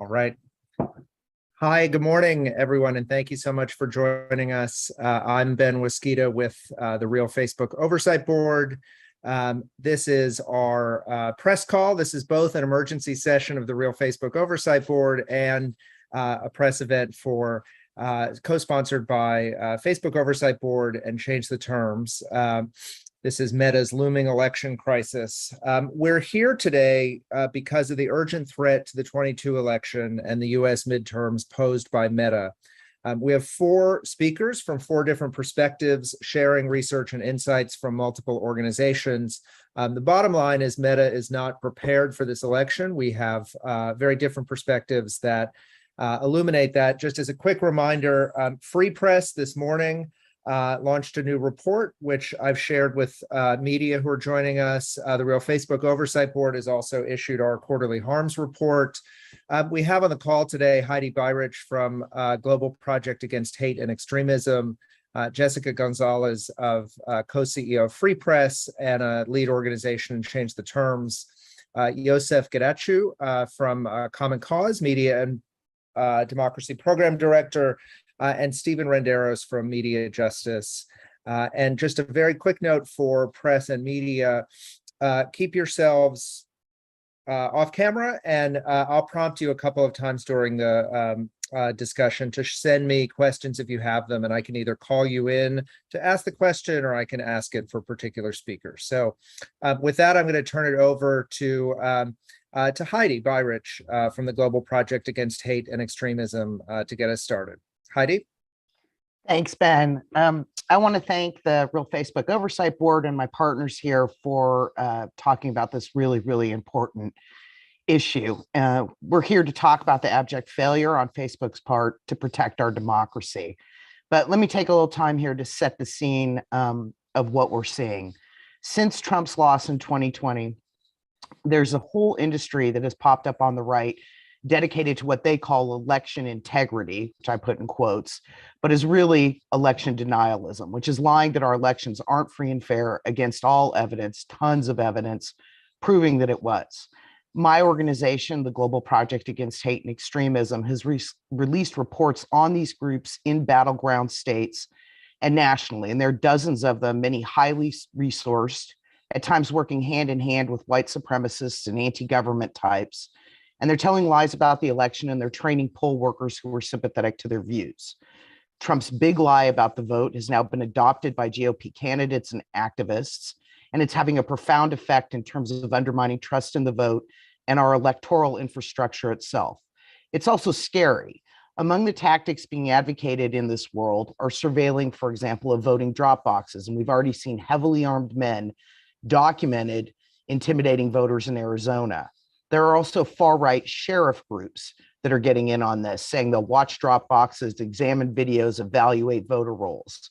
All right. Hi, good morning, everyone, and thank you so much for joining us. I'm Ben Wasquita with the Real Facebook Oversight Board. This is our press call. This is both an emergency session of the Real Facebook Oversight Board and a press event for co-sponsored by Facebook Oversight Board and Change the Terms. This is Meta's looming election crisis. We're here today because of the urgent threat to the 22 election and the US midterms posed by Meta. We have 4 speakers from 4 different perspectives, sharing research and insights from multiple organizations. The bottom line is Meta is not prepared for this election. We have very different perspectives that illuminate that. Just as a quick reminder, Free Press this morning launched a new report, which I've shared with media who are joining us. The Real Facebook Oversight Board has also issued our quarterly harms report. We have on the call today Heidi Beirich from Global Project Against Hate and Extremism, Jessica Gonzalez of co-CEO of Free Press and a lead organization in Change the Terms, Yosef Gadachu from Common Cause Media and Democracy Program Director, and Stephen Renderos from Media Justice. And just a very quick note for press and media, keep yourselves off camera, and I'll prompt you a couple of times during the discussion to send me questions if you have them, and I can either call you in to ask the question or I can ask it for particular speakers. So with that, I'm going to turn it over to Heidi Beirich from the Global Project Against Hate and Extremism to get us started. Heidi? Thanks, Ben. I want to thank the Real Facebook Oversight Board and my partners here for talking about this really, really important issue. We're here to talk about the abject failure on Facebook's part to protect our democracy. But let me take a little time here to set the scene of what we're seeing. Since Trump's loss in 2020, there's a whole industry that has popped up on the right dedicated to what they call election integrity, which I put in quotes, but is really election denialism, which is lying that our elections aren't free and fair against all evidence, tons of evidence proving that it was. My organization, the Global Project Against Hate and Extremism, has released reports on these groups in battleground states and nationally, and there are dozens of them, many highly resourced, at times working hand in hand with white supremacists and anti-government types. And they're telling lies about the election, and they're training poll workers who are sympathetic to their views. Trump's big lie about the vote has now been adopted by GOP candidates and activists, and it's having a profound effect in terms of undermining trust in the vote and our electoral infrastructure itself. It's also scary. Among the tactics being advocated in this world are surveilling, for example, of voting drop boxes, and we've already seen heavily armed men documented intimidating voters in Arizona. There are also far-right sheriff groups that are getting in on this, saying they'll watch drop boxes, examine videos, evaluate voter rolls.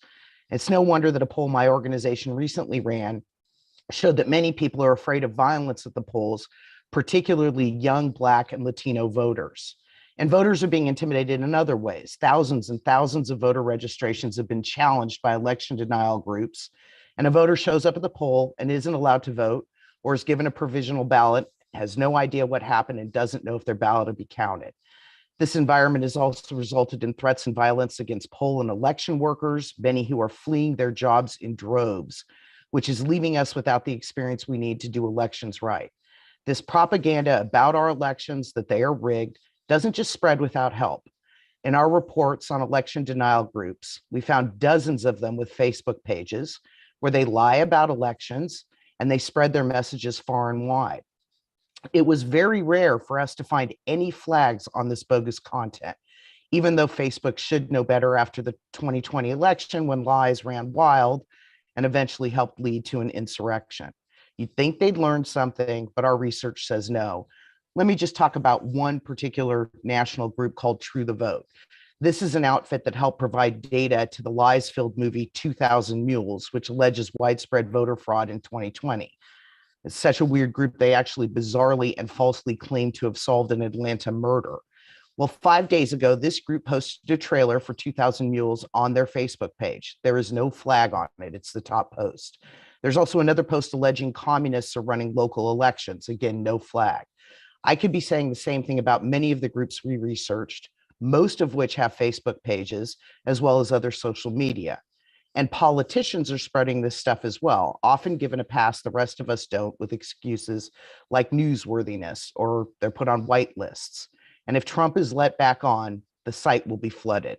It's no wonder that a poll my organization recently ran showed that many people are afraid of violence at the polls, particularly young Black and Latino voters. And voters are being intimidated in other ways. Thousands and thousands of voter registrations have been challenged by election denial groups, and a voter shows up at the poll and isn't allowed to vote or is given a provisional ballot, has no idea what happened, and doesn't know if their ballot will be counted. This environment has also resulted in threats and violence against poll and election workers, many who are fleeing their jobs in droves, which is leaving us without the experience we need to do elections right. This propaganda about our elections, that they are rigged, doesn't just spread without help. In our reports on election denial groups, we found dozens of them with Facebook pages where they lie about elections and they spread their messages far and wide. It was very rare for us to find any flags on this bogus content, even though Facebook should know better after the 2020 election when lies ran wild and eventually helped lead to an insurrection. You'd think they'd learned something, but our research says no. Let me just talk about one particular national group called True the Vote. This is an outfit that helped provide data to the lies-filled movie 2000 Mules, which alleges widespread voter fraud in 2020. It's such a weird group, they actually bizarrely and falsely claim to have solved an Atlanta murder. Well, 5 days ago, this group posted a trailer for 2000 Mules on their Facebook page. There is no flag on it. It's the top post. There's also another post alleging communists are running local elections. Again, no flag. I could be saying the same thing about many of the groups we researched, most of which have Facebook pages, as well as other social media. And politicians are spreading this stuff as well, often given a pass the rest of us don't, with excuses like newsworthiness, or they're put on white lists. And if Trump is let back on, the site will be flooded.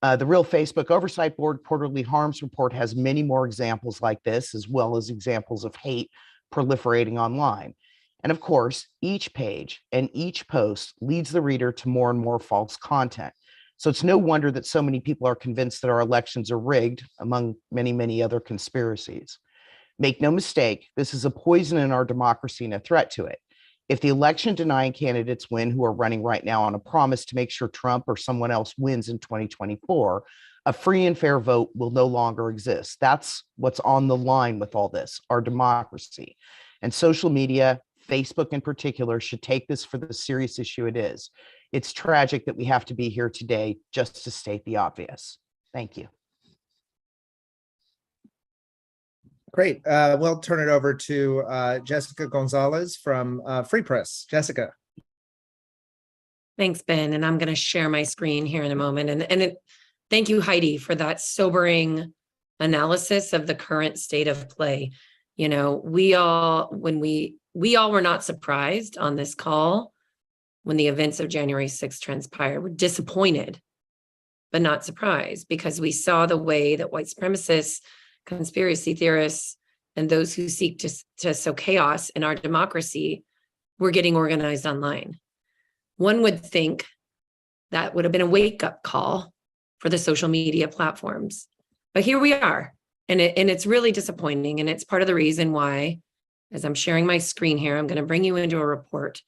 The Real Facebook Oversight Board Quarterly Harms Report has many more examples like this, as well as examples of hate proliferating online. And of course, each page and each post leads the reader to more and more false content. So it's no wonder that so many people are convinced that our elections are rigged, among many, many other conspiracies. Make no mistake, this is a poison in our democracy and a threat to it. If the election denying candidates win who are running right now on a promise to make sure Trump or someone else wins in 2024, a free and fair vote will no longer exist. That's what's on the line with all this, our democracy. And social media, Facebook in particular, should take this for the serious issue it is. It's tragic that we have to be here today just to state the obvious. Thank you. Great. We'll turn it over to Jessica Gonzalez from Free Press. Jessica. Thanks, Ben. And I'm going to share my screen here in a moment. Thank you, Heidi, for that sobering analysis of the current state of play. You know, we all were not surprised on this call when the events of January 6th transpired. We're disappointed, but not surprised, because we saw the way that white supremacists, conspiracy theorists, and those who seek to sow chaos in our democracy were getting organized online. One would think that would have been a wake-up call for the social media platforms. But here we are, and it's really disappointing, and it's part of the reason why, as I'm sharing my screen here, I'm going to bring you into a report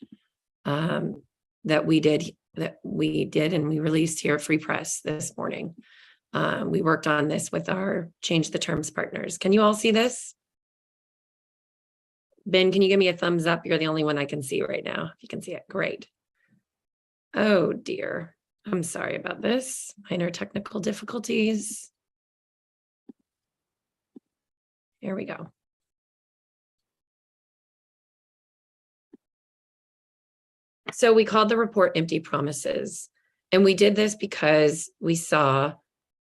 that we did and we released here at Free Press this morning. We worked on this with our Change the Terms partners. Can you all see this? Ben, can you give me a thumbs up? You're the only one I can see right now. If you can see it, great. Oh dear, I'm sorry about this. Minor technical difficulties. Here we go. So we called the report Empty Promises. And we did this because we saw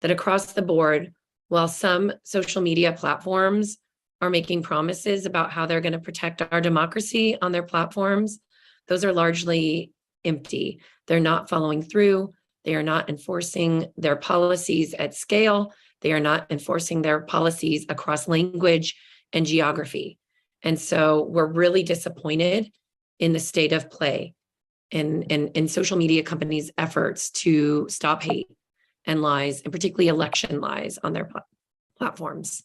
that across the board, while some social media platforms are making promises about how they're going to protect our democracy on their platforms, those are largely empty. They're not following through. They are not enforcing their policies at scale. They are not enforcing their policies across language and geography. And so we're really disappointed in the state of play in social media companies' efforts to stop hate and lies, and particularly election lies on their platforms.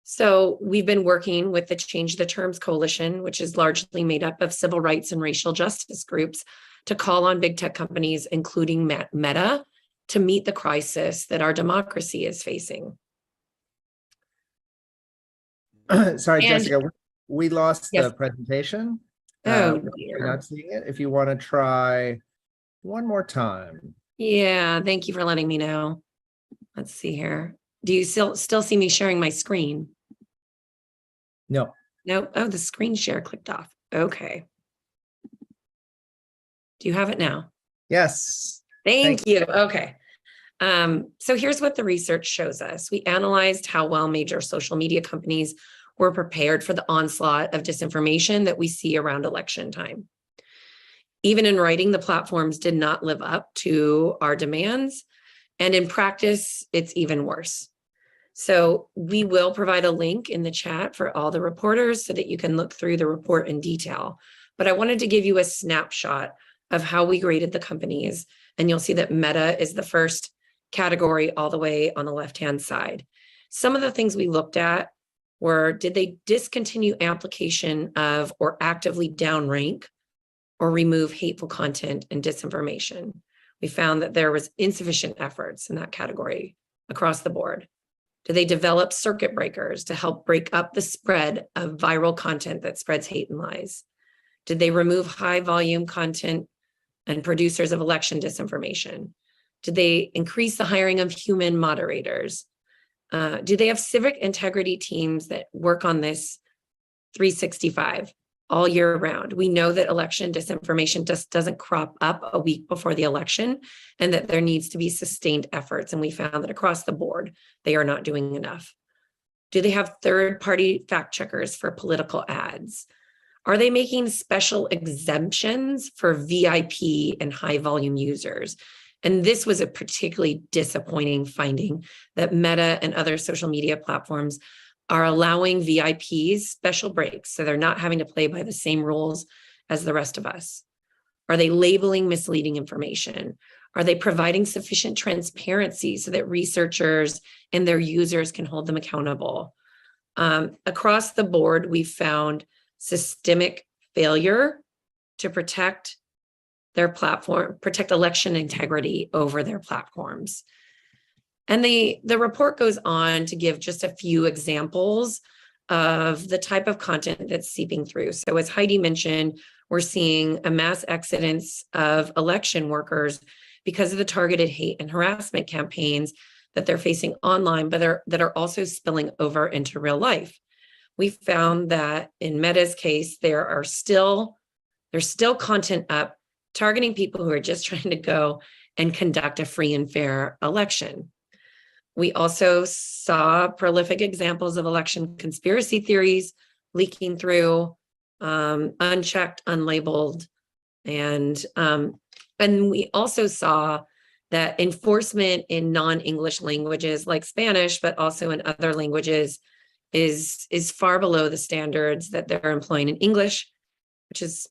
So we've been working with the Change the Terms Coalition, which is largely made up of civil rights and racial justice groups, to call on big tech companies, including Meta, to meet the crisis that our democracy is facing. Sorry, Jessica, we lost Yes. the presentation. Oh, We're dear. not seeing it. If you want to try one more time. Yeah, thank you for letting me know. Let's see here. Do you still see me sharing my screen? No. No. Oh, the screen share clicked off. Okay. Do you have it now? Yes. Thank you. Okay. So here's what the research shows us. We analyzed how well major social media companies were prepared for the onslaught of disinformation that we see around election time. Even in writing, the platforms did not live up to our demands. And in practice, it's even worse. So we will provide a link in the chat for all the reporters so that you can look through the report in detail. But I wanted to give you a snapshot of how we graded the companies. And you'll see that Meta is the first category all the way on the left-hand side. Some of the things we looked at were, did they discontinue application of or actively downrank or remove hateful content and disinformation? We found that there was insufficient efforts in that category across the board. Do they develop circuit breakers to help break up the spread of viral content that spreads hate and lies? Did they remove high volume content and producers of election disinformation? Did they increase the hiring of human moderators? Do they have civic integrity teams that work on this 365? all year round. We know that election disinformation just doesn't crop up a week before the election, and that there needs to be sustained efforts. And we found that across the board, they are not doing enough. Do they have third-party fact checkers for political ads? Are they making special exemptions for VIP and high volume users? And this was a particularly disappointing finding, that Meta and other social media platforms are allowing VIPs special breaks, so they're not having to play by the same rules as the rest of us. Are they labeling misleading information? Are they providing sufficient transparency so that researchers and their users can hold them accountable? Across the board, we found systemic failure to protect their platform, protect election integrity over their platforms. And the report goes on to give just a few examples of the type of content that's seeping through. So as Heidi mentioned, we're seeing a mass exodus of election workers because of the targeted hate and harassment campaigns that they're facing online, but that are also spilling over into real life. We found that in Meta's case, there's still content up targeting people who are just trying to go and conduct a free and fair election. We also saw prolific examples of election conspiracy theories leaking through, unchecked, unlabeled, and we also saw that enforcement in non-English languages like Spanish, but also in other languages, is far below the standards that they're employing in English, which is,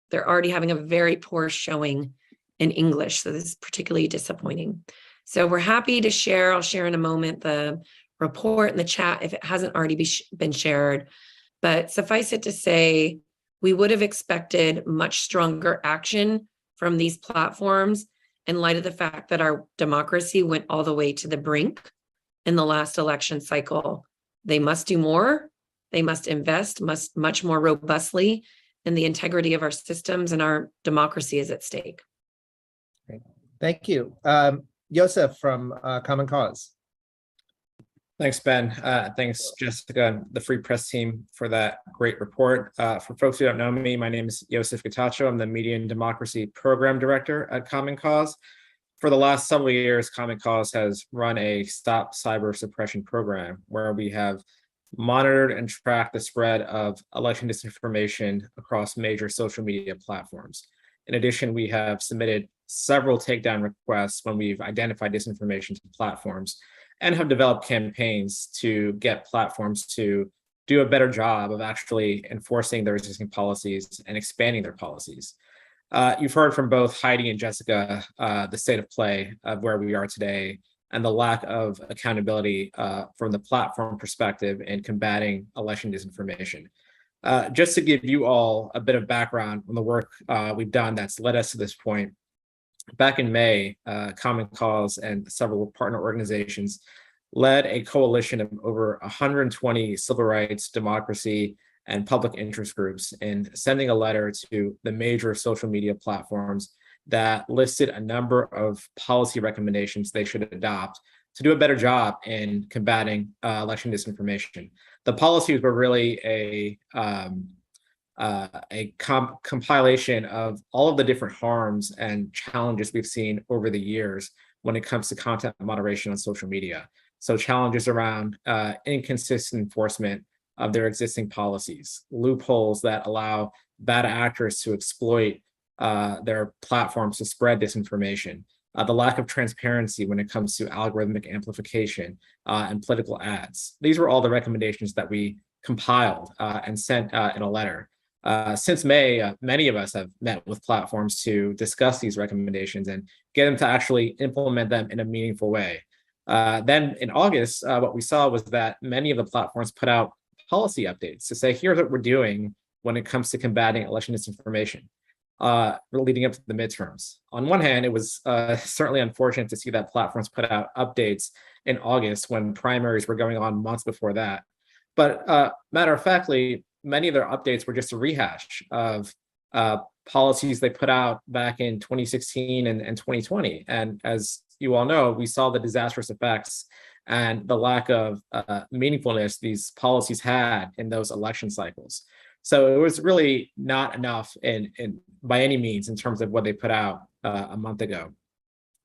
they're already having a very poor showing in English. So this is particularly disappointing. So we're happy to share, I'll share in a moment, the report in the chat if it hasn't already been shared. But suffice it to say, we would have expected much stronger action from these platforms in light of the fact that our democracy went all the way to the brink in the last election cycle. They must do more. They must invest much more robustly in the integrity of our systems, and our democracy is at stake. Great. Thank you. Joseph from Common Cause. Thanks, Ben. Thanks, Jessica and the Free Press team for that great report. For folks who don't know me, my name is Joseph Gatacho. I'm the Media and Democracy Program Director at Common Cause. For the last several years, Common Cause has run a Stop Cyber Suppression program where we have monitored and tracked the spread of election disinformation across major social media platforms. In addition, we have submitted several takedown requests when we've identified disinformation to platforms, and have developed campaigns to get platforms to do a better job of actually enforcing their existing policies and expanding their policies. You've heard from both Heidi and Jessica the state of play of where we are today and the lack of accountability from the platform perspective in combating election disinformation. Just to give you all a bit of background on the work we've done that's led us to this point, back in May, Common Cause and several partner organizations led a coalition of over 120 civil rights, democracy, and public interest groups in sending a letter to the major social media platforms that listed a number of policy recommendations they should adopt to do a better job in combating election disinformation. The policies were really a compilation of all of the different harms and challenges we've seen over the years when it comes to content moderation on social media. So challenges around inconsistent enforcement of their existing policies, loopholes that allow bad actors to exploit their platforms to spread disinformation, the lack of transparency when it comes to algorithmic amplification and political ads. These were all the recommendations that we compiled and sent in a letter. Since May, many of us have met with platforms to discuss these recommendations and get them to actually implement them in a meaningful way. Then in August, what we saw was that many of the platforms put out policy updates to say, here's what we're doing when it comes to combating election disinformation leading up to the midterms. On one hand, it was certainly unfortunate to see that platforms put out updates in August when primaries were going on months before that. But matter of factly, many of their updates were just a rehash of policies they put out back in 2016 and 2020. And as you all know, we saw the disastrous effects and the lack of meaningfulness these policies had in those election cycles. So it was really not enough by any means in terms of what they put out a month ago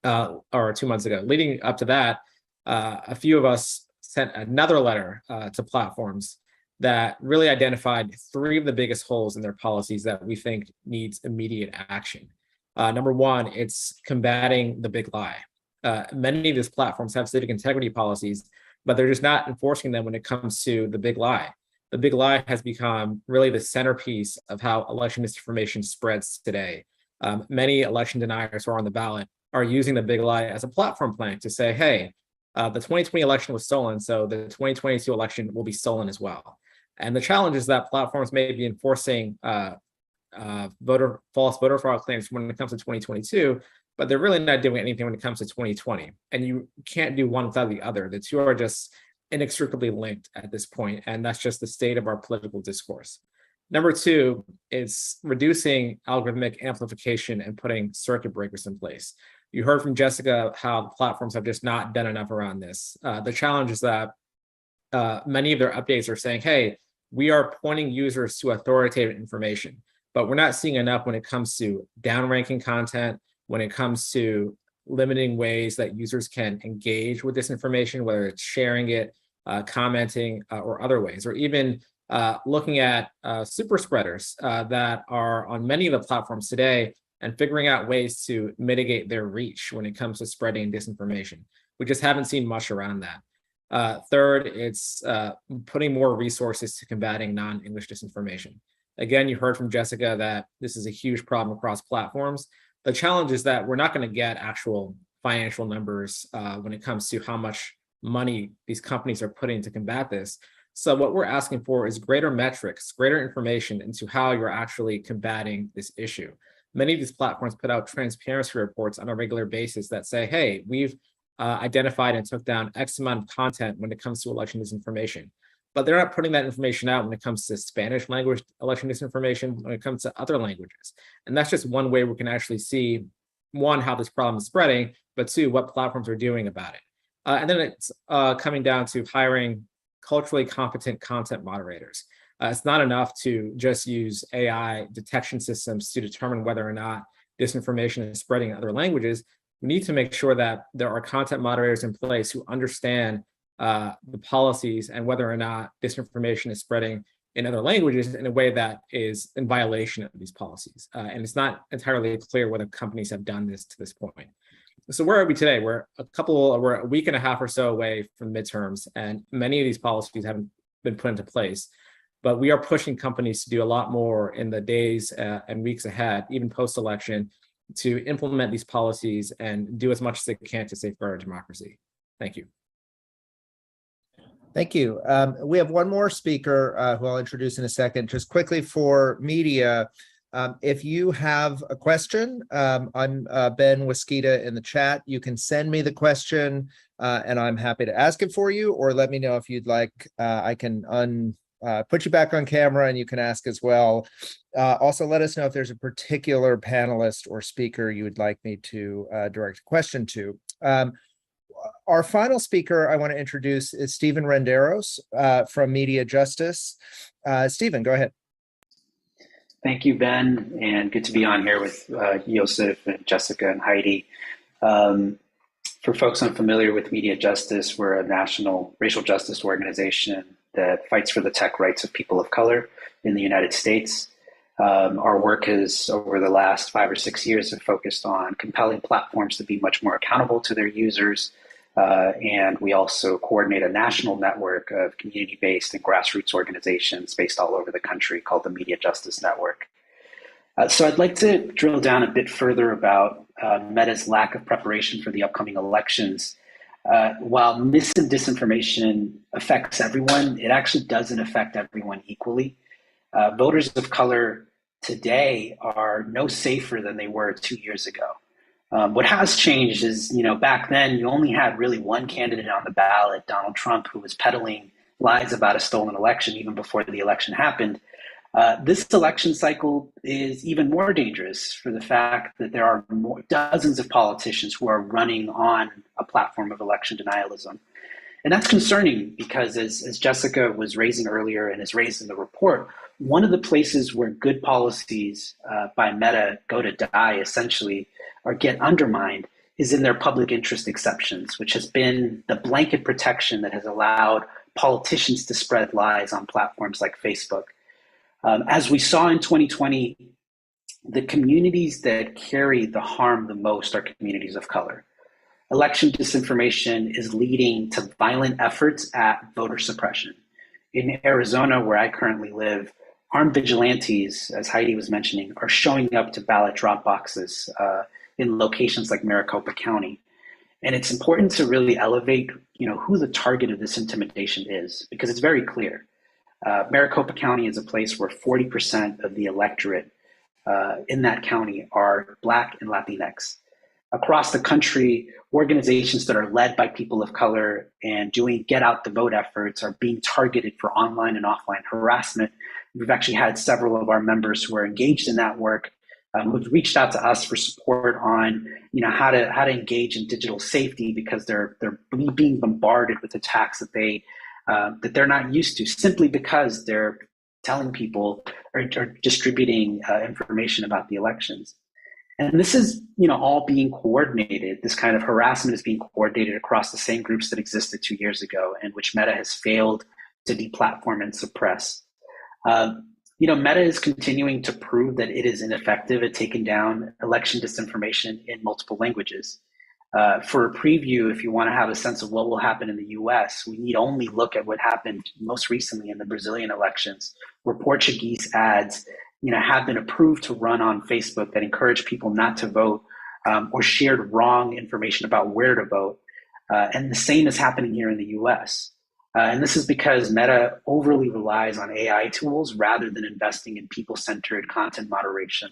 or 2 months ago. Leading up to that, a few of us sent another letter to platforms that really identified 3 of the biggest holes in their policies that we think needs immediate action. Number one, it's combating the big lie. Many of these platforms have civic integrity policies, but they're just not enforcing them when it comes to the big lie. The big lie has become really the centerpiece of how election misinformation spreads today. Many election deniers who are on the ballot are using the big lie as a platform plank to say, hey, the 2020 election was stolen, so the 2022 election will be stolen as well. And the challenge is that platforms may be enforcing false voter fraud claims when it comes to 2022, but they're really not doing anything when it comes to 2020. And you can't do one without the other. The two are just inextricably linked at this point, and that's just the state of our political discourse. Number two is reducing algorithmic amplification and putting circuit breakers in place. You heard from Jessica how the platforms have just not done enough around this. The challenge is that many of their updates are saying, hey, we are pointing users to authoritative information, but we're not seeing enough when it comes to downranking content, when it comes to limiting ways that users can engage with this information, whether it's sharing it, commenting, or other ways, or even looking at super spreaders that are on many of the platforms today and figuring out ways to mitigate their reach when it comes to spreading disinformation. We just haven't seen much around that. Third, it's putting more resources to combating non-English disinformation. Again, you heard from Jessica that this is a huge problem across platforms. The challenge is that we're not going to get actual financial numbers when it comes to how much money these companies are putting to combat this. So what we're asking for is greater metrics, greater information into how you're actually combating this issue. Many of these platforms put out transparency reports on a regular basis that say, hey, we've identified and took down X amount of content when it comes to election disinformation. But they're not putting that information out when it comes to Spanish language election disinformation, when it comes to other languages. And that's just one way we can actually see, one, how this problem is spreading, but two, what platforms are doing about it. And then it's coming down to hiring culturally competent content moderators. It's not enough to just use AI detection systems to determine whether or not disinformation is spreading in other languages. We need to make sure that there are content moderators in place who understand the policies and whether or not disinformation is spreading in other languages in a way that is in violation of these policies. And it's not entirely clear whether companies have done this to this point. So where are we today? We're a week and a half or so away from midterms, and many of these policies haven't been put into place. But we are pushing companies to do a lot more in the days and weeks ahead, even post-election, to implement these policies and do as much as they can to safeguard our democracy. Thank you. Thank you. We have one more speaker who I'll introduce in a second. Just quickly for media, if you have a question, I'm Ben Wasquita in the chat. You can send me the question and I'm happy to ask it for you, or let me know if you'd like. I can put you back on camera and you can ask as well. Also, let us know if there's a particular panelist or speaker you would like me to direct a question to. Our final speaker I want to introduce is Stephen Renderos from Media Justice. Stephen, go ahead. Thank you, Ben, and good to be on here with Yosef and Jessica and Heidi. For folks unfamiliar with Media Justice, we're a national racial justice organization that fights for the tech rights of people of color in the United States. Our work has, over the last 5 or 6 years, have focused on compelling platforms to be much more accountable to their users. And we also coordinate a national network of community-based and grassroots organizations based all over the country called the Media Justice Network. So I'd like to drill down a bit further about Meta's lack of preparation for the upcoming elections. While mis and disinformation affects everyone, it actually doesn't affect everyone equally. Voters of color today are no safer than they were 2 years ago. What has changed is, back then you only had really one candidate on the ballot, Donald Trump, who was peddling lies about a stolen election even before the election happened. This election cycle is even more dangerous for the fact that there are dozens of politicians who are running on a platform of election denialism. And that's concerning because as Jessica was raising earlier and is raised in the report, one of the places where good policies by Meta go to die essentially or get undermined is in their public interest exceptions, which has been the blanket protection that has allowed politicians to spread lies on platforms like Facebook. As we saw in 2020, the communities that carry the harm the most are communities of color. Election disinformation is leading to violent efforts at voter suppression. In Arizona, where I currently live, armed vigilantes, as Heidi was mentioning, are showing up to ballot drop boxes in locations like Maricopa County. And it's important to really elevate, who the target of this intimidation is, because it's very clear. Maricopa County is a place where 40% of the electorate in that county are Black and Latinx. Across the country, organizations that are led by people of color and doing get out the vote efforts are being targeted for online and offline harassment. We've actually had several of our members who are engaged in that work who've reached out to us for support on, how to engage in digital safety because they're being bombarded with attacks that they're not used to, simply because they're telling people or distributing information about the elections. And this is, all being coordinated. This kind of harassment is being coordinated across the same groups that existed 2 years ago, and which Meta has failed to deplatform and suppress. Meta is continuing to prove that it is ineffective at taking down election disinformation in multiple languages. For a preview, if you want to have a sense of what will happen in the US, we need only look at what happened most recently in the Brazilian elections, where Portuguese ads have been approved to run on Facebook that encourage people not to vote or shared wrong information about where to vote. And the same is happening here in the US. And this is because Meta overly relies on AI tools rather than investing in people-centered content moderation.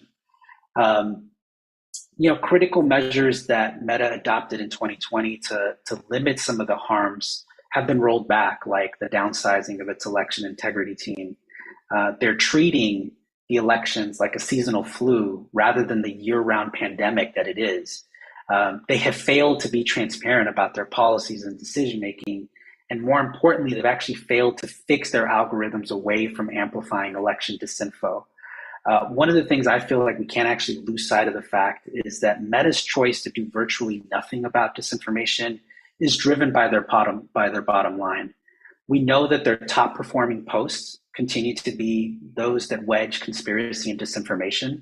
Critical measures that Meta adopted in 2020 to limit some of the harms have been rolled back, like the downsizing of its election integrity team. They're treating the elections like a seasonal flu rather than the year-round pandemic that it is. They have failed to be transparent about their policies and decision-making. And more importantly, they've actually failed to fix their algorithms away from amplifying election disinfo. One of the things I feel like we can't actually lose sight of the fact is that Meta's choice to do virtually nothing about disinformation is driven by their bottom line. We know that their top performing posts continue to be those that wedge conspiracy and disinformation.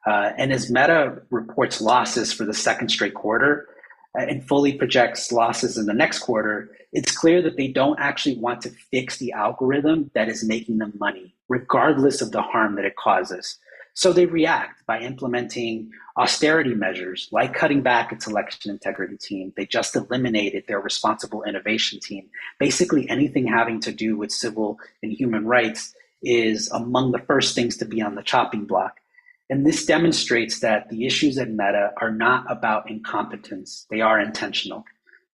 And as Meta reports losses for the second straight quarter and fully projects losses in the next quarter, it's clear that they don't actually want to fix the algorithm that is making them money, regardless of the harm that it causes. So they react by implementing austerity measures like cutting back its election integrity team. They just eliminated their responsible innovation team. Basically, anything having to do with civil and human rights is among the first things to be on the chopping block. And this demonstrates that the issues at Meta are not about incompetence. They are intentional.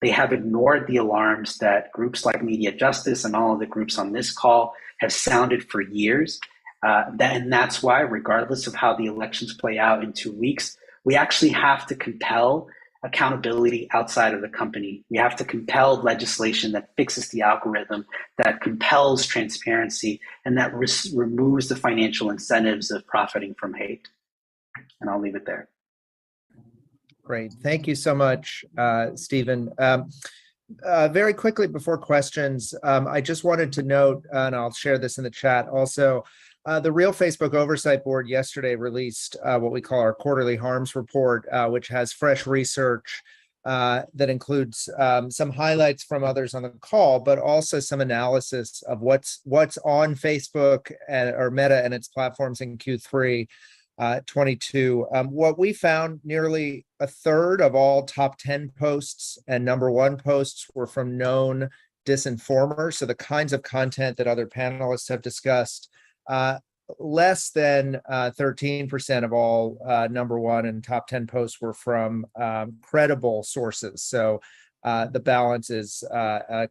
They have ignored the alarms that groups like Media Justice and all of the groups on this call have sounded for years. And that's why, regardless of how the elections play out in 2 weeks, we actually have to compel accountability outside of the company. We have to compel legislation that fixes the algorithm, that compels transparency, and that removes the financial incentives of profiting from hate. And I'll leave it there. Great. Thank you so much, Stephen. Very quickly before questions, I just wanted to note, and I'll share this in the chat also, the Real Facebook Oversight Board yesterday released what we call our quarterly harms report, which has fresh research that includes some highlights from others on the call, but also some analysis of what's on Facebook or Meta and its platforms in Q3 22. What we found, nearly a third of all top 10 posts and #1 posts were from known disinformers. So the kinds of content that other panelists have discussed. Less than 13% of all #1 and top 10 posts were from credible sources. So the balance is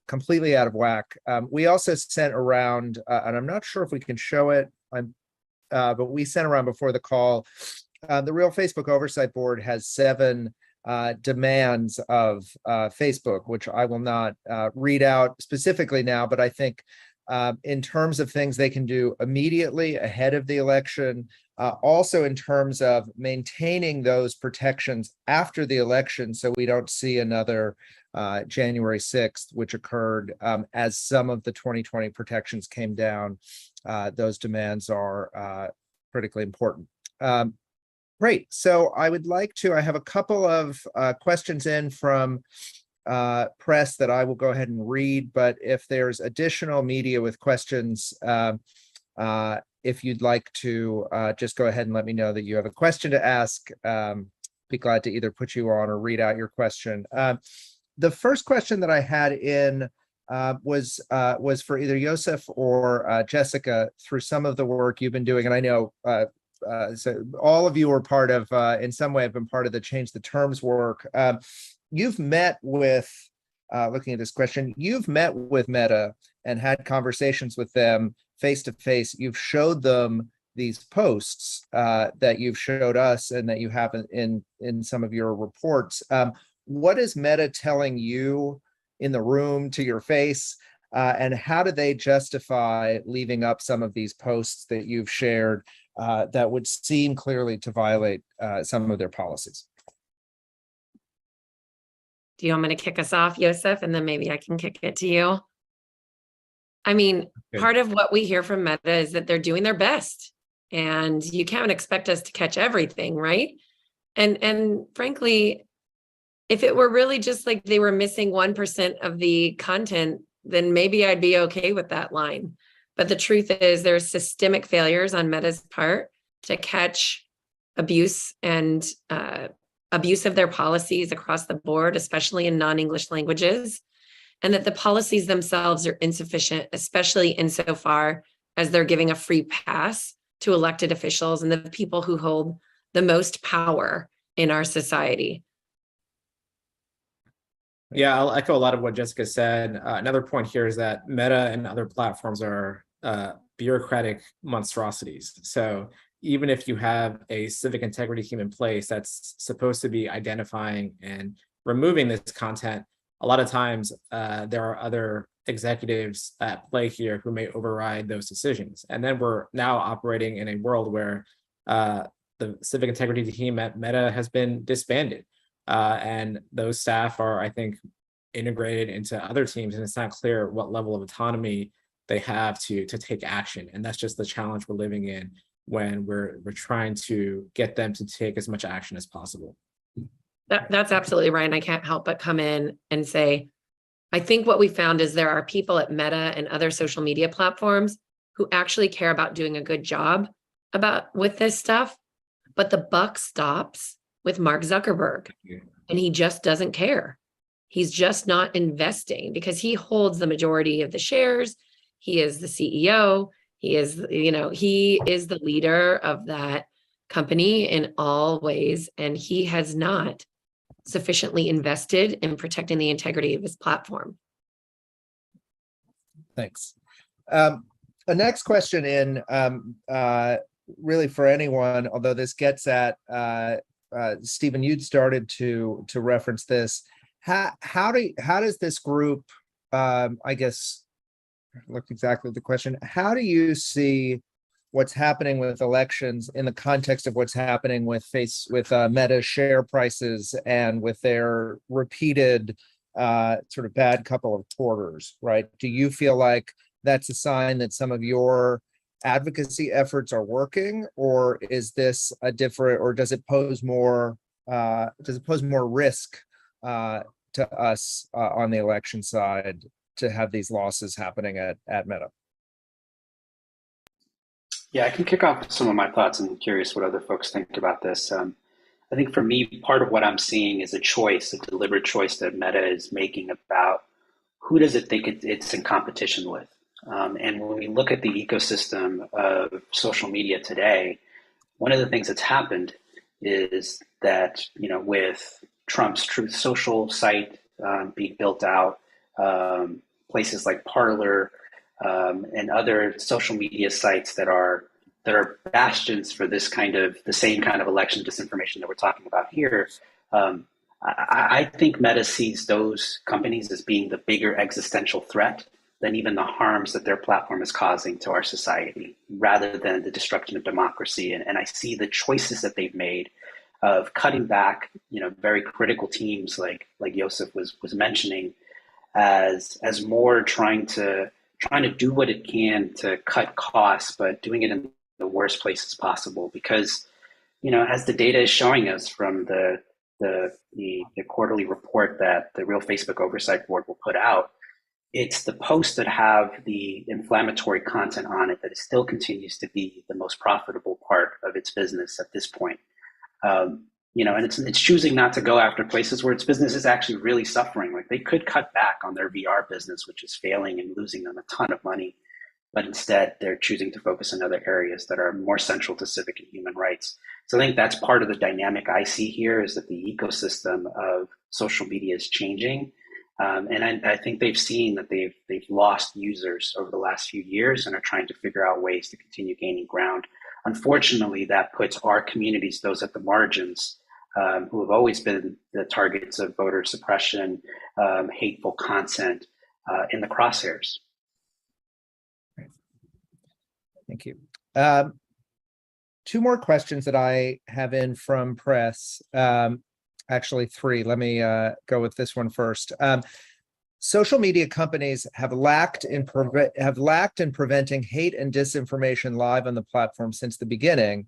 completely out of whack. We also sent around, and I'm not sure if we can show it, but we sent around before the call. The Real Facebook Oversight Board has 7 demands of Facebook, which I will not read out specifically now, but I think in terms of things they can do immediately ahead of the election, also in terms of maintaining those protections after the election so we don't see another January 6th, which occurred as some of the 2020 protections came down. Those demands are critically important. Great. So I have a couple of questions in from press that I will go ahead and read, but if there's additional media with questions, if you'd like to just go ahead and let me know that you have a question to ask, be glad to either put you on or read out your question. The first question that I had in was for either Joseph or Jessica through some of the work you've been doing, and I know so all of you are part of, in some way, have been part of the Change the Terms work. You've met with, looking at this question, you've met with Meta and had conversations with them face to face. You've showed them these posts that you've showed us and that you have in some of your reports. What is Meta telling you in the room to your face? And how do they justify leaving up some of these posts that you've shared that would seem clearly to violate some of their policies? Do you want me to kick us off, Joseph, and then maybe I can kick it to you? I mean, part of what we hear from Meta is that they're doing their best, and you can't expect us to catch everything, right? And frankly, if it were really just like they were missing 1% of the content, then maybe I'd be okay with that line. But the truth is there's systemic failures on Meta's part to catch abuse and abuse of their policies across the board, especially in non-English languages, and that the policies themselves are insufficient, especially insofar as they're giving a free pass to elected officials and the people who hold the most power in our society. Yeah, I'll echo a lot of what Jessica said. Another point here is that Meta and other platforms are bureaucratic monstrosities. So even if you have a civic integrity team in place that's supposed to be identifying and removing this content, a lot of times there are other executives at play here who may override those decisions. And then we're now operating in a world where the civic integrity team at Meta has been disbanded. And those staff are, I think, integrated into other teams, and it's not clear what level of autonomy they have to take action. And that's just the challenge we're living in when we're trying to get them to take as much action as possible. That's absolutely right. And I can't help but come in and say, I think what we found is there are people at Meta and other social media platforms who actually care about doing a good job with this stuff, but the buck stops with Mark Zuckerberg, and he just doesn't care. He's just not investing because he holds the majority of the shares. He is the CEO. He is the leader of that company in all ways, and he has not sufficiently invested in protecting the integrity of his platform. Thanks. A next question in really for anyone, although this gets at Stephen, you'd started to reference this. How does this group, I guess, look exactly at the question. How do you see what's happening with elections in the context of what's happening with Meta share prices and with their repeated sort of bad couple of quarters, right? Do you feel like that's a sign that some of your advocacy efforts are working, or is this a different, or does it pose more risk to us on the election side to have these losses happening at Meta? Yeah, I can kick off some of my thoughts. I'm curious what other folks think about this. I think for me, part of what I'm seeing is a deliberate choice that Meta is making about who does it think it's in competition with. And when we look at the ecosystem of social media today, one of the things that's happened is that, with Trump's Truth Social site being built out, places like Parler and other social media sites that are bastions for the same kind of election disinformation that we're talking about here. I think Meta sees those companies as being the bigger existential threat than even the harms that their platform is causing to our society, rather than the destruction of democracy. And I see the choices that they've made of cutting back, very critical teams like Joseph was mentioning, as more trying to do what it can to cut costs, but doing it in the worst places possible. Because, as the data is showing us from the quarterly report that the Real Facebook Oversight Board will put out, it's the posts that have the inflammatory content on it that it still continues to be the most profitable part of its business at this point. And it's choosing not to go after places where its business is actually really suffering. Like, they could cut back on their VR business, which is failing and losing them a ton of money, but instead they're choosing to focus on other areas that are more central to civic and human rights. So I think that's part of the dynamic I see here, is that the ecosystem of social media is changing. And I think they've seen that they've lost users over the last few years and are trying to figure out ways to continue gaining ground. Unfortunately, that puts our communities, those at the margins, who have always been the targets of voter suppression, hateful content, in the crosshairs. Thank you. Two more questions that I have in from press. Actually, three. Let me go with this one first. Social media companies have lacked in preventing hate and disinformation live on the platform since the beginning.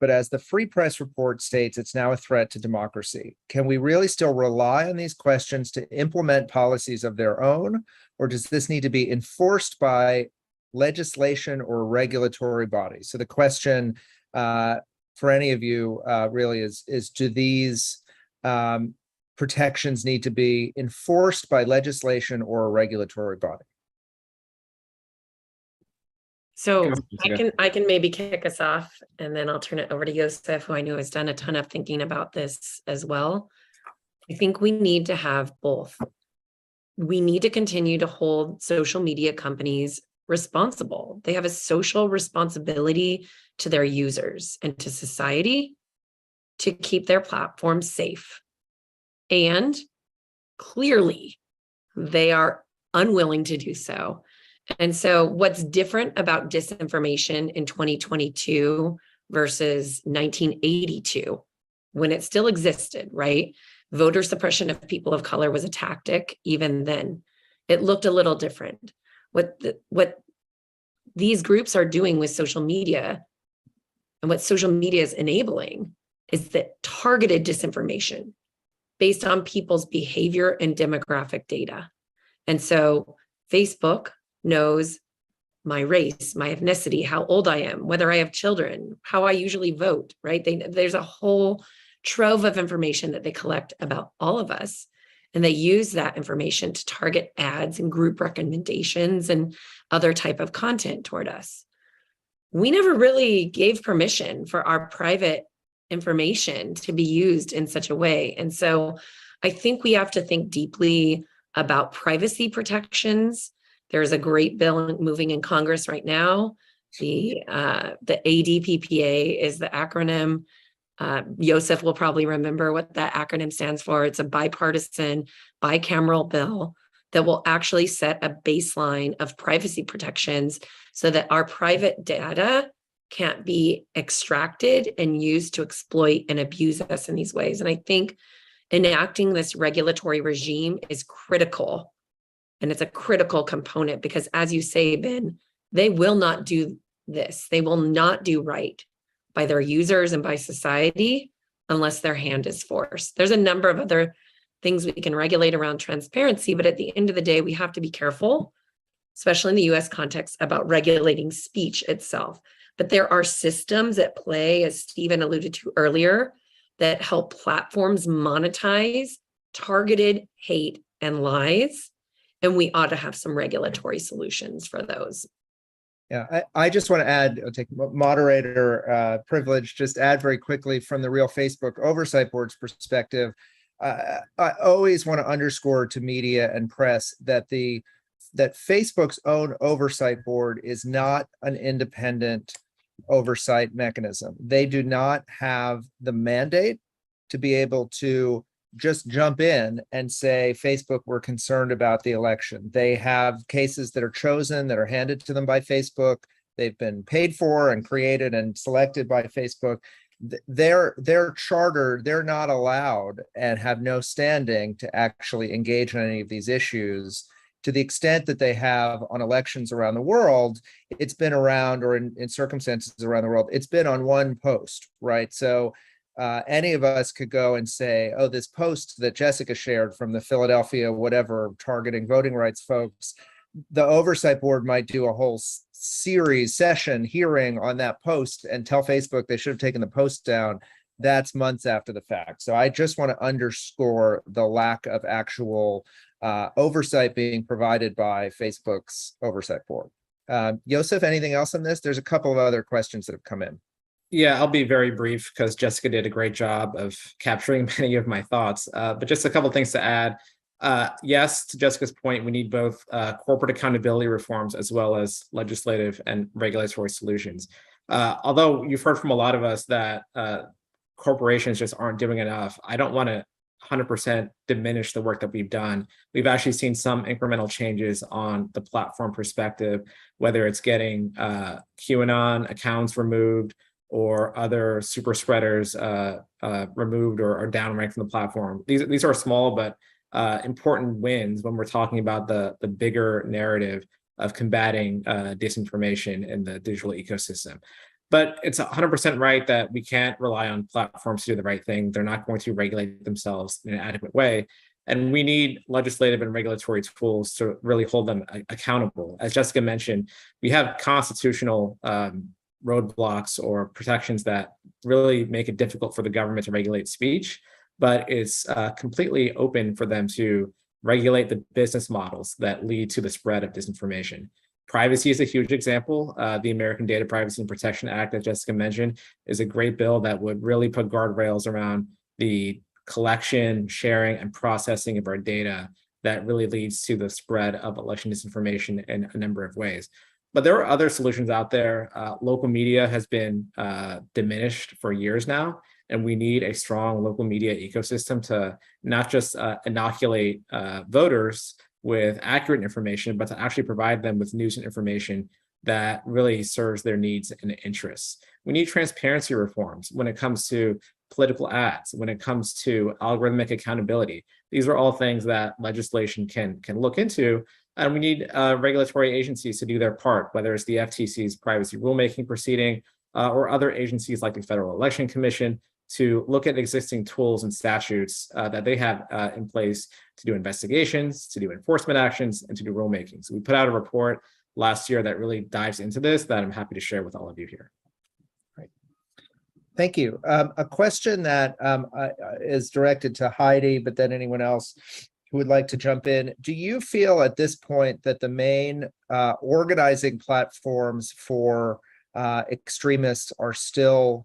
But as the Free Press report states, it's now a threat to democracy. Can we really still rely on these questions to implement policies of their own, or does this need to be enforced by legislation or regulatory bodies? So the question for any of you really is do these protections need to be enforced by legislation or a regulatory body? So I can maybe kick us off, and then I'll turn it over to Joseph, who I know has done a ton of thinking about this as well. I think we need to have both. We need to continue to hold social media companies responsible. They have a social responsibility to their users and to society to keep their platforms safe. And clearly, they are unwilling to do so. And so what's different about disinformation in 2022 versus 1982, when it still existed, right? Voter suppression of people of color was a tactic even then. It looked a little different. What these groups are doing with social media and what social media is enabling is that targeted disinformation based on people's behavior and demographic data. And so Facebook knows my race, my ethnicity, how old I am, whether I have children, how I usually vote, right? There's a whole trove of information that they collect about all of us. And they use that information to target ads and group recommendations and other type of content toward us. We never really gave permission for our private information to be used in such a way. And so I think we have to think deeply about privacy protections. There's a great bill moving in Congress right now. The ADPPA is the acronym. Joseph will probably remember what that acronym stands for. It's a bipartisan, bicameral bill that will actually set a baseline of privacy protections so that our private data can't be extracted and used to exploit and abuse us in these ways. And I think enacting this regulatory regime is critical. And it's a critical component because, as you say, Ben, they will not do this. They will not do right by their users and by society unless their hand is forced. There's a number of other things we can regulate around transparency, but at the end of the day, we have to be careful, especially in the US context, about regulating speech itself. But there are systems at play, as Stephen alluded to earlier, that help platforms monetize targeted hate and lies. And we ought to have some regulatory solutions for those. Yeah, I just want to add, I'll take moderator privilege, just add very quickly from the Real Facebook Oversight Board's perspective. I always want to underscore to media and press that that Facebook's own oversight board is not an independent oversight mechanism. They do not have the mandate to be able to just jump in and say, Facebook, we're concerned about the election. They have cases that are chosen, that are handed to them by Facebook. They've been paid for and created and selected by Facebook. Their charter, they're not allowed and have no standing to actually engage in any of these issues. To the extent that they have on elections around the world, it's been around, or in circumstances around the world, it's been on one post, right? So any of us could go and say, oh, this post that Jessica shared from the Philadelphia, whatever, targeting voting rights folks, the oversight board might do a whole session hearing on that post and tell Facebook they should have taken the post down. That's months after the fact. So I just want to underscore the lack of actual oversight being provided by Facebook's oversight board. Joseph, anything else on this? There's a couple of other questions that have come in. Yeah, I'll be very brief because Jessica did a great job of capturing many of my thoughts, but just a couple of things to add. Yes, to Jessica's point, we need both corporate accountability reforms as well as legislative and regulatory solutions. Although you've heard from a lot of us that corporations just aren't doing enough, I don't want to 100% diminish the work that we've done. We've actually seen some incremental changes on the platform perspective, whether it's getting QAnon accounts removed or other super spreaders removed or downranked from the platform. These are small but important wins when we're talking about the bigger narrative of combating disinformation in the digital ecosystem. But it's 100% right that we can't rely on platforms to do the right thing. They're not going to regulate themselves in an adequate way. And we need legislative and regulatory tools to really hold them accountable. As Jessica mentioned, we have constitutional roadblocks or protections that really make it difficult for the government to regulate speech, but it's completely open for them to regulate the business models that lead to the spread of disinformation. Privacy is a huge example. The American Data Privacy and Protection Act that Jessica mentioned is a great bill that would really put guardrails around the collection, sharing, and processing of our data that really leads to the spread of election disinformation in a number of ways. But there are other solutions out there. Local media has been diminished for years now, and we need a strong local media ecosystem to not just inoculate voters with accurate information, but to actually provide them with news and information that really serves their needs and interests. We need transparency reforms when it comes to political ads, when it comes to algorithmic accountability. These are all things that legislation can look into, and we need regulatory agencies to do their part, whether it's the FTC's privacy rulemaking proceeding or other agencies like the Federal Election Commission, to look at existing tools and statutes that they have in place to do investigations, to do enforcement actions, and to do rulemaking. So we put out a report last year that really dives into this that I'm happy to share with all of you here. Great. Thank you. A question that is directed to Heidi, but then anyone else who would like to jump in. Do you feel at this point that the main organizing platforms for extremists are still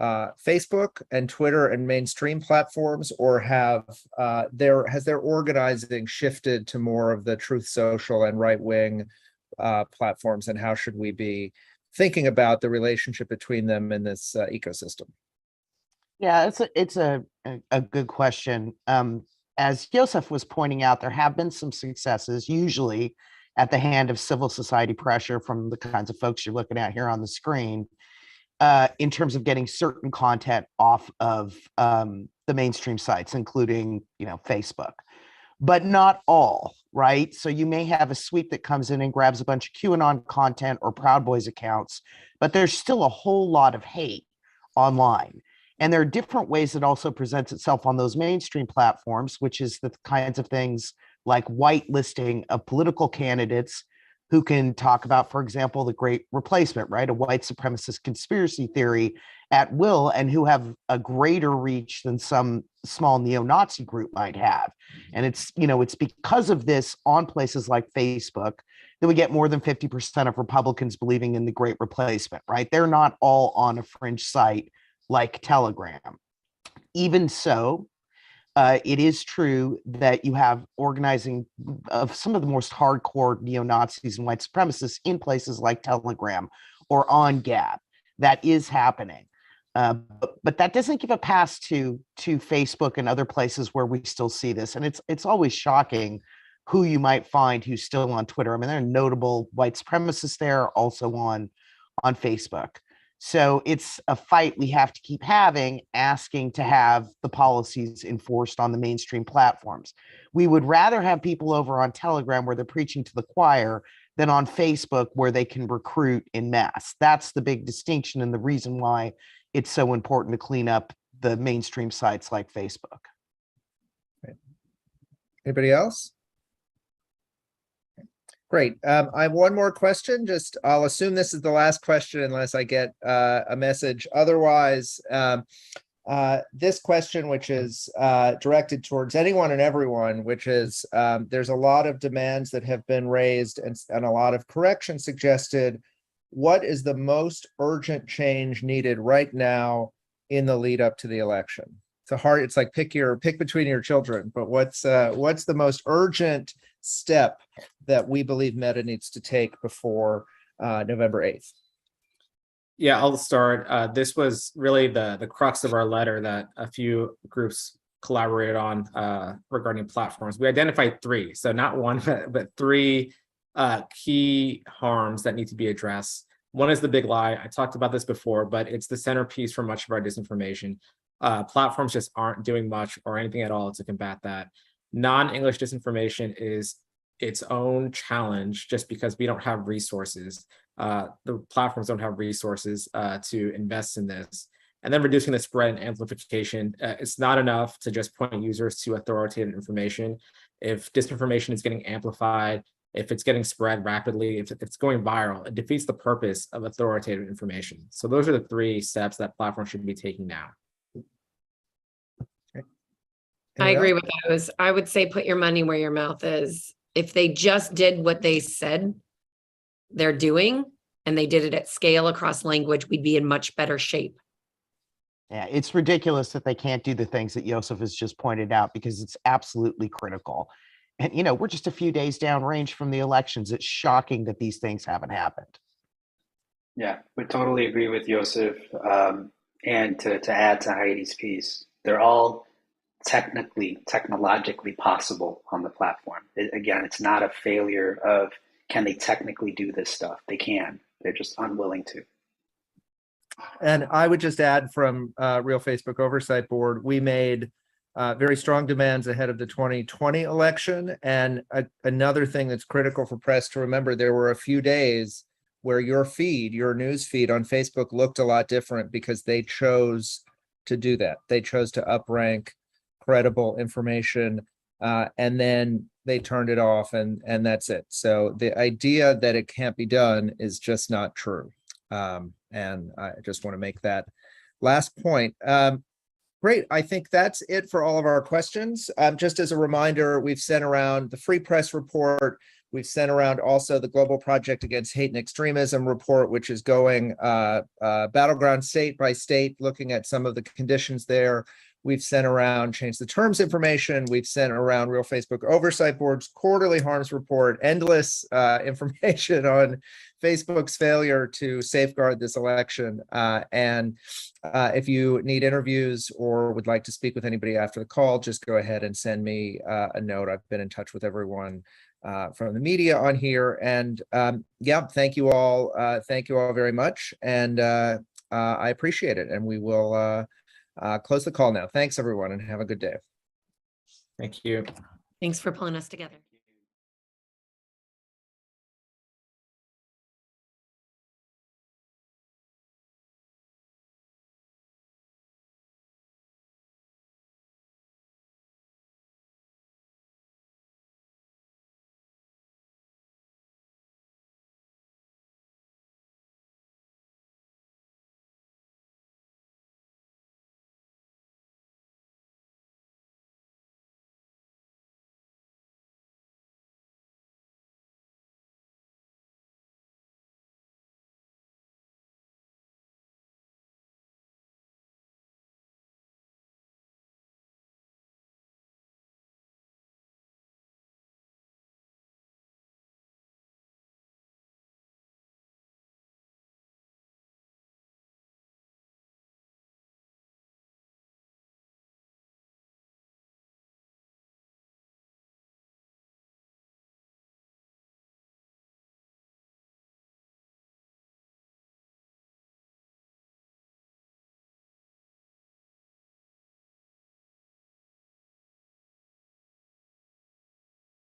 Facebook and Twitter and mainstream platforms, or has their organizing shifted to more of the Truth Social and right-wing platforms, and how should we be thinking about the relationship between them in this ecosystem? Yeah, it's a good question. As Joseph was pointing out, there have been some successes, usually at the hand of civil society pressure from the kinds of folks you're looking at here on the screen, in terms of getting certain content off of the mainstream sites, including, Facebook, but not all, right? So you may have a sweep that comes in and grabs a bunch of QAnon content or Proud Boys accounts, but there's still a whole lot of hate online. And there are different ways it also presents itself on those mainstream platforms, which is the kinds of things like whitelisting of political candidates who can talk about, for example, the Great Replacement, right? A white supremacist conspiracy theory at will, and who have a greater reach than some small neo-Nazi group might have. And it's because of this on places like Facebook that we get more than 50% of Republicans believing in the Great Replacement, right? They're not all on a fringe site like Telegram. Even so, it is true that you have organizing of some of the most hardcore neo-Nazis and white supremacists in places like Telegram or on Gab. That is happening. But that doesn't give a pass to Facebook and other places where we still see this. And it's always shocking who you might find who's still on Twitter. I mean, there are notable white supremacists there also on Facebook. So it's a fight we have to keep having, asking to have the policies enforced on the mainstream platforms. We would rather have people over on Telegram where they're preaching to the choir than on Facebook where they can recruit in mass. That's the big distinction and the reason why it's so important to clean up the mainstream sites like Facebook. Anybody else? Great. I have one more question. I'll assume this is the last question unless I get a message. Otherwise, this question, which is directed towards anyone and everyone, which is there's a lot of demands that have been raised and a lot of corrections suggested. What is the most urgent change needed right now in the lead up to the election? It's like pick between your children, but what's the most urgent step that we believe Meta needs to take before November 8th? Yeah, I'll start. This was really the crux of our letter that a few groups collaborated on regarding platforms. We identified three, so not one, but three key harms that need to be addressed. One is the big lie. I talked about this before, but it's the centerpiece for much of our disinformation. Platforms just aren't doing much or anything at all to combat that. Non-English disinformation is its own challenge just because we don't have resources. The platforms don't have resources to invest in this. And then reducing the spread and amplification. It's not enough to just point users to authoritative information. If disinformation is getting amplified, if it's getting spread rapidly, if it's going viral, it defeats the purpose of authoritative information. So those are the three steps that platforms should be taking now. I agree with those. I would say put your money where your mouth is. If they just did what they said they're doing, and they did it at scale across language, we'd be in much better shape. Yeah, it's ridiculous that they can't do the things that Yosef has just pointed out because it's absolutely critical. And, we're just a few days downrange from the elections. It's shocking that these things haven't happened. Yeah, we totally agree with Yosef. And to add to Heidi's piece, they're all technologically possible on the platform. Again, it's not a failure of can they technically do this stuff? They can. They're just unwilling to. And I would just add from Real Facebook Oversight Board, we made very strong demands ahead of the 2020 election. And another thing that's critical for press to remember, there were a few days where your news feed on Facebook looked a lot different because they chose to do that. They chose to uprank credible information, and then they turned it off, and that's it. So the idea that it can't be done is just not true. And I just want to make that last point. Great. I think that's it for all of our questions. Just as a reminder, we've sent around the Free Press report. We've sent around also the Global Project Against Hate and Extremism report, which is going battleground state by state, looking at some of the conditions there. We've sent around Change the Terms information. We've sent around Real Facebook Oversight Board's quarterly harms report, endless information on Facebook's failure to safeguard this election. And if you need interviews or would like to speak with anybody after the call, just go ahead and send me a note. I've been in touch with everyone from the media on here. And yeah, thank you all. Thank you all very much. And I appreciate it. And we will close the call now. Thanks, everyone, and have a good day. Thank you. Thanks for pulling us together.